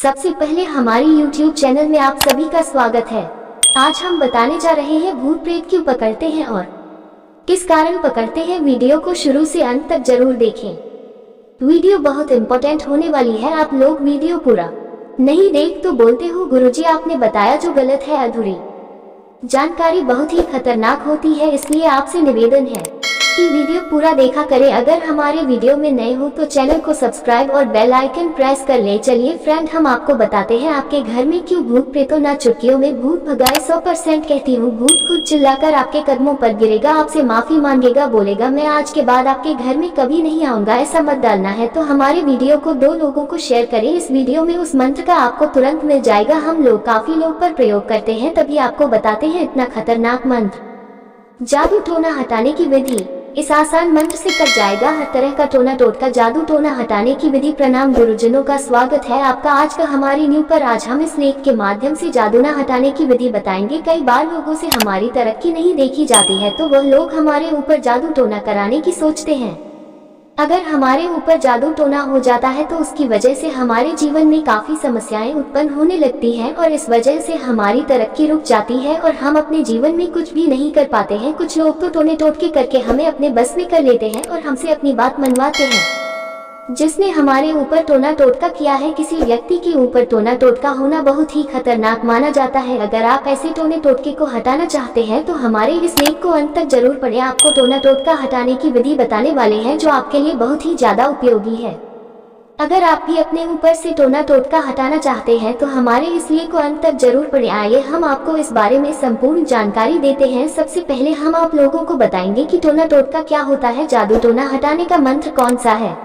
सबसे पहले हमारी YouTube चैनल में आप सभी का स्वागत है। आज हम बताने जा रहे हैं भूत प्रेत क्यों पकड़ते हैं और किस कारण पकड़ते हैं। वीडियो को शुरू से अंत तक जरूर देखें। वीडियो बहुत इम्पोर्टेंट होने वाली है। आप लोग वीडियो पूरा नहीं देख तो बोलते हो गुरुजी आपने बताया जो गलत है। अधूरी जानकारी बहुत ही खतरनाक होती है, इसलिए आपसे निवेदन है कि वीडियो पूरा देखा करें। अगर हमारे वीडियो में नए हो तो चैनल को सब्सक्राइब और बेल आइकन प्रेस कर ले। चलिए फ्रेंड, हम आपको बताते हैं आपके घर में क्यों भूत प्रेतों ना चुटकियों में भूत भगाए। 100% कहती हूँ, भूत खुद चिल्लाकर आपके कदमों पर गिरेगा, आपसे माफी मांगेगा, बोलेगा मैं आज के बाद आपके घर में कभी नहीं आऊंगा। ऐसा मत डालना है तो हमारे वीडियो को 2 लोगों को शेयर करें। इस वीडियो में उस मंत्र का आपको तुरंत मिल जाएगा। हम लोग काफी लोग पर प्रयोग करते हैं, तभी आपको बताते हैं इतना खतरनाक मंत्र। जादू टोना हटाने की विधि। इस आसान मंत्र से कट जाएगा हर तरह का टोना टोटका। जादू टोना हटाने की विधि। प्रणाम गुरुजनों का स्वागत है आपका आज का हमारी न्यू पर। आज हम इस लेख के माध्यम से जादू ना हटाने की विधि बताएंगे। कई बार लोगों से हमारी तरक्की नहीं देखी जाती है तो वह लोग हमारे ऊपर जादू टोना कराने की सोचते हैं। अगर हमारे ऊपर जादू टोना हो जाता है तो उसकी वजह से हमारे जीवन में काफी समस्याएं उत्पन्न होने लगती हैं और इस वजह से हमारी तरक्की रुक जाती है और हम अपने जीवन में कुछ भी नहीं कर पाते हैं। कुछ लोग तो टोने टोटके करके हमें अपने बस में कर लेते हैं और हमसे अपनी बात मनवाते हैं। जिसने हमारे ऊपर टोना टोटका किया है, किसी व्यक्ति के ऊपर टोना टोटका होना बहुत ही खतरनाक माना जाता है। अगर आप ऐसे टोने टोटके को हटाना चाहते हैं तो हमारे इस लेख को अंत तक जरूर पढ़ें। आपको टोना टोटका हटाने की विधि बताने वाले हैं जो आपके लिए बहुत ही ज्यादा उपयोगी है। अगर आप भी अपने ऊपर से टोना टोटका हटाना चाहते हैं तो हमारे इस लेख को अंत तक जरूर पढ़ें। आइए हम आपको इस बारे में संपूर्ण जानकारी देते हैं। सबसे पहले हम आप लोगों को बताएंगे कि टोना टोटका क्या होता है, जादू टोना हटाने का मंत्र कौन सा है,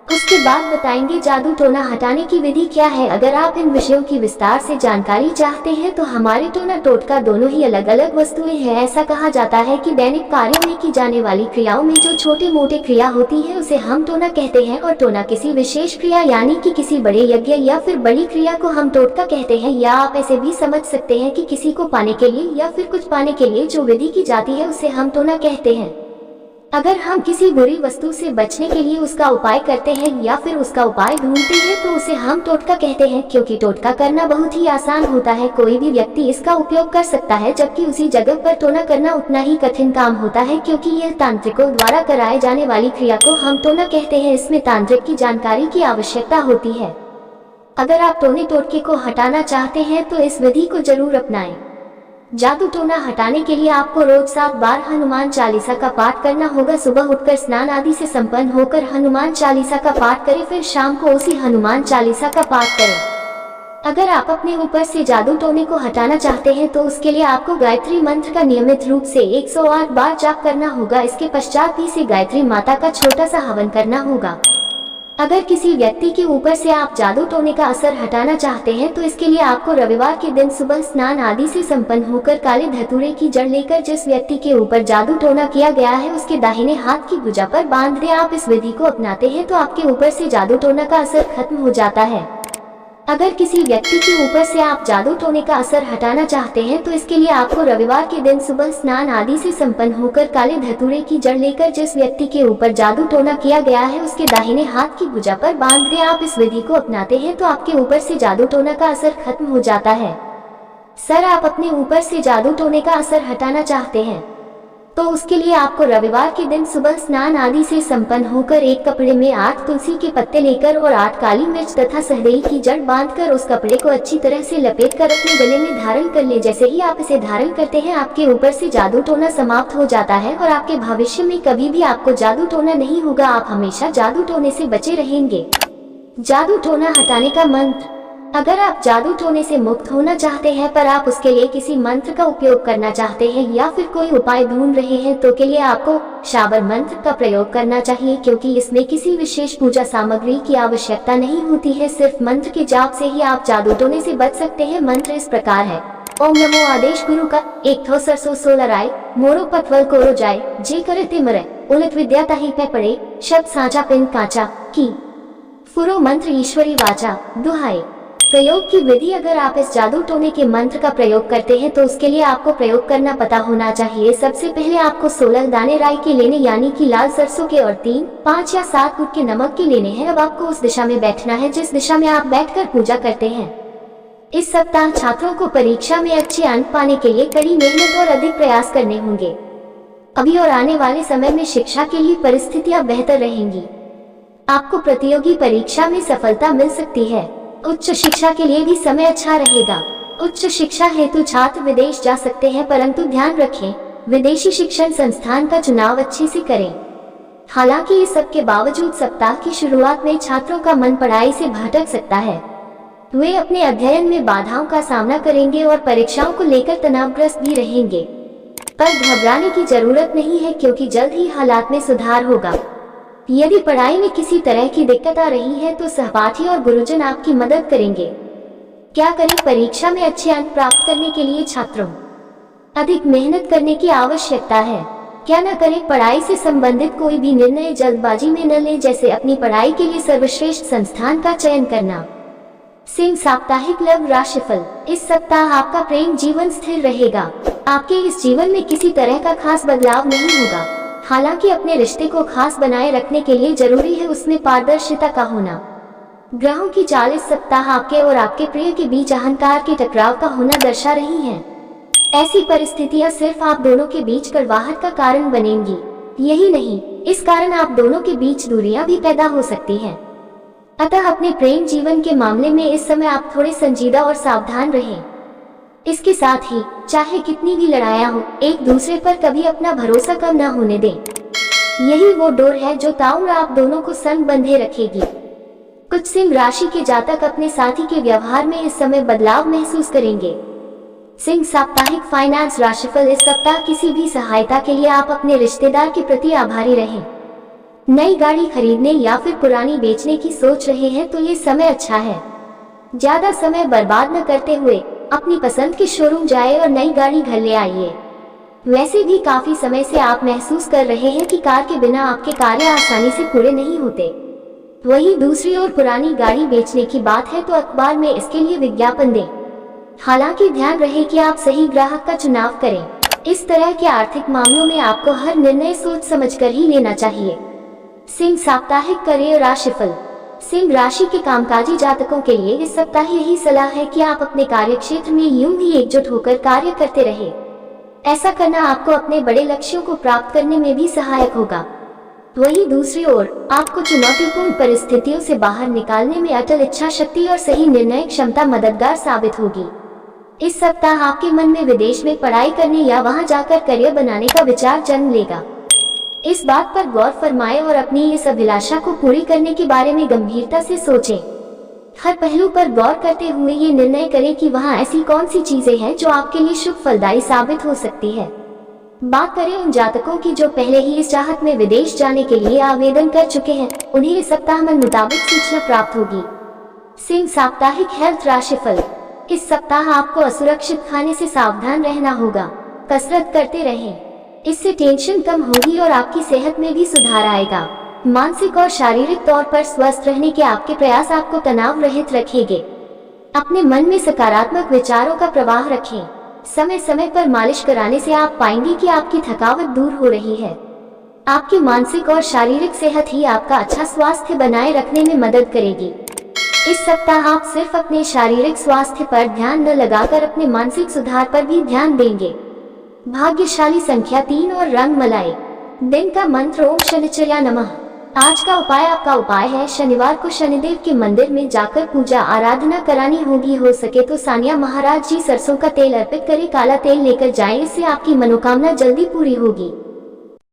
उसके बाद बताएंगे जादू टोना हटाने की विधि क्या है। अगर आप इन विषयों की विस्तार से जानकारी चाहते हैं तो हमारे टोना टोटका दोनों ही अलग अलग वस्तुएं हैं। ऐसा कहा जाता है कि दैनिक कार्यों में की जाने वाली क्रियाओं में जो छोटे मोटे क्रिया होती है उसे हम टोना कहते हैं और टोना किसी विशेष क्रिया यानी कि किसी बड़े यज्ञ या फिर बड़ी क्रिया को हम टोटका कहते हैं। या आप ऐसे भी समझ सकते हैं कि किसी को पाने के लिए या फिर कुछ पाने के लिए जो विधि की जाती है उसे हम टोना कहते हैं। अगर हम किसी बुरी वस्तु से बचने के लिए उसका उपाय करते हैं या फिर उसका उपाय ढूंढते हैं तो उसे हम टोटका कहते हैं। क्योंकि टोटका करना बहुत ही आसान होता है, कोई भी व्यक्ति इसका उपयोग कर सकता है, जबकि उसी जगह पर टोना करना उतना ही कठिन काम होता है क्योंकि यह तांत्रिकों द्वारा कराए जाने वाली क्रिया को हम टोना कहते हैं। इसमें तांत्रिक की जानकारी की आवश्यकता होती है। अगर आप टोने टोटके को हटाना चाहते हैं तो इस विधि को जरूर अपनाएं। जादू टोना हटाने के लिए आपको रोज 7 बार हनुमान चालीसा का पाठ करना होगा। सुबह उठकर स्नान आदि से संपन्न होकर हनुमान चालीसा का पाठ करें, फिर शाम को उसी हनुमान चालीसा का पाठ करें। अगर आप अपने ऊपर से जादू टोने को हटाना चाहते हैं तो उसके लिए आपको गायत्री मंत्र का नियमित रूप से 108 बार जाप करना होगा। इसके पश्चात भी से गायत्री माता का छोटा सा हवन करना होगा। अगर किसी व्यक्ति के ऊपर से आप जादू टोने का असर हटाना चाहते हैं तो इसके लिए आपको रविवार के दिन सुबह स्नान आदि से संपन्न होकर काले धतूरे की जड़ लेकर जिस व्यक्ति के ऊपर जादू टोना किया गया है उसके दाहिने हाथ की भुजा पर बांध दें। आप इस विधि को अपनाते हैं तो आपके ऊपर से जादू टोना का असर खत्म हो जाता है। अगर किसी व्यक्ति के ऊपर से आप जादू टोने का असर हटाना चाहते हैं तो इसके लिए आपको रविवार के दिन सुबह स्नान आदि से संपन्न होकर काले धतूरे की जड़ लेकर जिस व्यक्ति के ऊपर जादू टोना किया गया है उसके दाहिने हाथ की भुजा पर बांध दें। आप इस विधि को अपनाते हैं तो आपके ऊपर से जादू टोना का असर खत्म हो जाता है। सर, आप अपने ऊपर से जादू टोने का असर हटाना चाहते हैं तो उसके लिए आपको रविवार के दिन सुबह स्नान आदि से संपन्न होकर एक कपड़े में 8 तुलसी के पत्ते लेकर और 8 काली मिर्च तथा सहदेई की जड़ बांधकर उस कपड़े को अच्छी तरह से लपेटकर अपने गले में धारण कर ले। जैसे ही आप इसे धारण करते हैं आपके ऊपर से जादू टोना समाप्त हो जाता है और आपके भविष्य में कभी भी आपको जादू टोना नहीं होगा। आप हमेशा जादू टोने से बचे रहेंगे। जादू टोना हटाने का मंत्र। अगर आप जादू टोने से मुक्त होना चाहते हैं पर आप उसके लिए किसी मंत्र का उपयोग करना चाहते हैं या फिर कोई उपाय ढूंढ रहे हैं तो के लिए आपको शाबर मंत्र का प्रयोग करना चाहिए, क्योंकि इसमें किसी विशेष पूजा सामग्री की आवश्यकता नहीं होती है। सिर्फ मंत्र के जाप से ही आप जादू टोने से बच सकते हैं। मंत्र इस प्रकार है। ओम नमो आदेश गुरु का 1 थो सरसों 16 राय मोरो पटवल कोरो जाए जे करे ते मरे उलट विद्या ताही पे पड़े शब्द साचा पिन काचा की फुरो मंत्र ईश्वरी वाचा दुहाए प्रयोग की विधि, अगर आप इस जादू टोने के मंत्र का प्रयोग करते हैं तो उसके लिए आपको प्रयोग करना पता होना चाहिए। सबसे पहले आपको 16 दाने राई के लेने, यानी कि लाल सरसों के, और 3, 5 या 7 गुट के नमक के लेने हैं। अब आपको उस दिशा में बैठना है जिस दिशा में आप बैठकर पूजा करते हैं। इस सप्ताह छात्रों को परीक्षा में अच्छे अंक पाने के लिए कड़ी मेहनत और अधिक प्रयास करने होंगे। अभी और आने वाले समय में शिक्षा के लिए परिस्थितियां बेहतर रहेंगी। आपको प्रतियोगी परीक्षा में सफलता मिल सकती है। उच्च शिक्षा के लिए भी समय अच्छा रहेगा। उच्च शिक्षा हेतु छात्र विदेश जा सकते हैं, परंतु ध्यान रखें विदेशी शिक्षण संस्थान का चुनाव अच्छे से करें। हालांकि इस सब के बावजूद सप्ताह की शुरुआत में छात्रों का मन पढ़ाई से भटक सकता है। वे अपने अध्ययन में बाधाओं का सामना करेंगे और परीक्षाओं को लेकर तनावग्रस्त भी रहेंगे, पर घबराने की जरूरत नहीं है क्योंकि जल्द ही हालात में सुधार होगा। यदि पढ़ाई में किसी तरह की दिक्कत आ रही है तो सहपाठी और गुरुजन आपकी मदद करेंगे। क्या करें? परीक्षा में अच्छे अंक प्राप्त करने के लिए छात्रों अधिक मेहनत करने की आवश्यकता है। क्या न करें? पढ़ाई से संबंधित कोई भी निर्णय जल्दबाजी में न लें, जैसे अपनी पढ़ाई के लिए सर्वश्रेष्ठ संस्थान का चयन करना। सिंह साप्ताहिक लव राशिफल। इस सप्ताह आपका प्रेम जीवन स्थिर रहेगा। आपके इस जीवन में किसी तरह का खास बदलाव नहीं होगा। हालांकि अपने रिश्ते को खास बनाए रखने के लिए जरूरी है उसमें पारदर्शिता का होना। ग्रहों की चाल इस सप्ताह आपके और आपके प्रिय के बीच अहंकार के टकराव का होना दर्शा रही है। ऐसी परिस्थितियां सिर्फ आप दोनों के बीच कड़वाहट का कारण बनेंगी। यही नहीं, इस कारण आप दोनों के बीच दूरियां भी पैदा हो सकती हैं। अतः अपने प्रेम जीवन के मामले में इस समय आप थोड़े संजीदा और सावधान रहें। इसके साथ ही चाहे कितनी भी लड़ाइयां हो, एक दूसरे पर कभी अपना भरोसा कम न होने दें। यही वो डोर है जो ताउम्र आप दोनों को संग बंधे रखेगी। कुछ सिंह राशि के जातक अपने साथी के व्यवहार में इस समय बदलाव महसूस करेंगे। सिंह साप्ताहिक फाइनेंस राशिफल। इस सप्ताह किसी भी सहायता के लिए आप अपने रिश्तेदार के प्रति आभारी रहें। नई गाड़ी खरीदने या फिर पुरानी बेचने की सोच रहे हैं तो ये समय अच्छा है। ज्यादा समय बर्बाद न करते हुए अपनी पसंद के शोरूम जाए और नई गाड़ी घर ले आइए। वैसे भी काफी समय से आप महसूस कर रहे हैं कि कार के बिना आपके कार्य आसानी से पूरे नहीं होते। वहीं दूसरी ओर पुरानी गाड़ी बेचने की बात है तो अखबार में इसके लिए विज्ञापन दें। हालांकि ध्यान रहे कि आप सही ग्राहक का चुनाव करें। इस तरह के आर्थिक मामलों में आपको हर निर्णय सोच समझकर ही लेना चाहिए। सिंह साप्ताहिक करियर राशिफल। सिंह राशि के कामकाजी जातकों के लिए इस सप्ताह यही सलाह है कि आप अपने कार्य क्षेत्र में यूं ही एकजुट होकर कार्य करते रहें। ऐसा करना आपको अपने बड़े लक्ष्यों को प्राप्त करने में भी सहायक होगा। वहीं दूसरी ओर आपको चुनौतीपूर्ण परिस्थितियों से बाहर निकालने में अटल इच्छा शक्ति और सही निर्णय क्षमता मददगार साबित होगी। इस सप्ताह आपके मन में विदेश में पढ़ाई करने या वहां जाकर करियर बनाने का विचार जन्म लेगा। इस बात पर गौर फरमाएं और अपनी इस अभिलाषा को पूरी करने के बारे में गंभीरता से सोचें। हर पहलू पर गौर करते हुए ये निर्णय करें कि वहाँ ऐसी कौन सी चीजें हैं जो आपके लिए शुभ फलदायी साबित हो सकती है। बात करें उन जातकों की जो पहले ही इस चाहत में विदेश जाने के लिए आवेदन कर चुके हैं, उन्हें इस सप्ताह मन मुताबिक सूचना प्राप्त होगी। सिंह साप्ताहिक हेल्थ राशिफल। इस सप्ताह आपको असुरक्षित खाने से सावधान रहना होगा। कसरत करते रहें, इससे टेंशन कम होगी और आपकी सेहत में भी सुधार आएगा। मानसिक और शारीरिक तौर पर स्वस्थ रहने के आपके प्रयास आपको तनाव रहित रखेंगे। अपने मन में सकारात्मक विचारों का प्रवाह रखें। समय समय पर मालिश कराने से आप पाएंगे कि आपकी थकावट दूर हो रही है। आपकी मानसिक और शारीरिक सेहत ही आपका अच्छा स्वास्थ्य बनाए रखने में मदद करेगी। इस सप्ताह आप सिर्फ अपने शारीरिक स्वास्थ्य पर ध्यान न लगाकर अपने मानसिक सुधार पर भी ध्यान देंगे। भाग्यशाली संख्या 3 और रंग मलाई। दिन का मंत्र ओम शनिचर्या नमः। आज का उपाय, आपका उपाय है शनिवार को शनिदेव के मंदिर में जाकर पूजा आराधना करानी होगी। हो सके तो सानिया महाराज जी सरसों का तेल अर्पित करें, काला तेल लेकर जाएं, इससे आपकी मनोकामना जल्दी पूरी होगी।